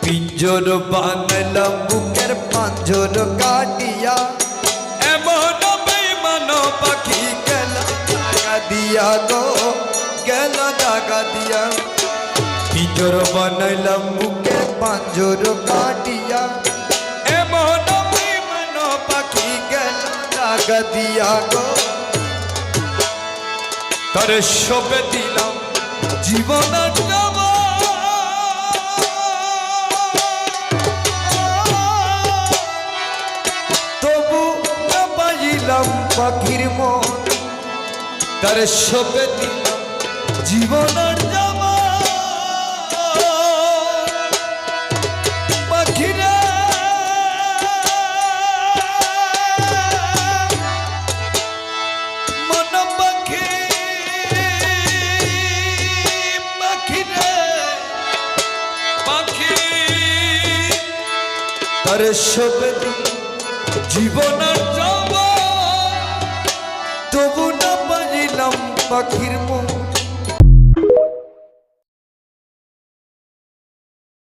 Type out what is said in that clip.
পিঞ্জর বানালাম বুকের পাঞ্জর কাটিয়া, এমন বেঈমান পাখি গেল দাগা দিয়া গো, গেল দাগা দিয়া। পিঞ্জর বানাইলাম বুকের পাঞ্জর কাটিয়া, এমন বেঈমান পাখি গেল দাগা দিয়া গো। তারে সবে দিলাম জীবন যাব, তবু না পাইলাম পাখির মন। তারে সবে দিলাম জীবন যাব, পাখিরা মন পাখি তারে সবে জীবন যাব, তবু না পাইলাম পাখির মন।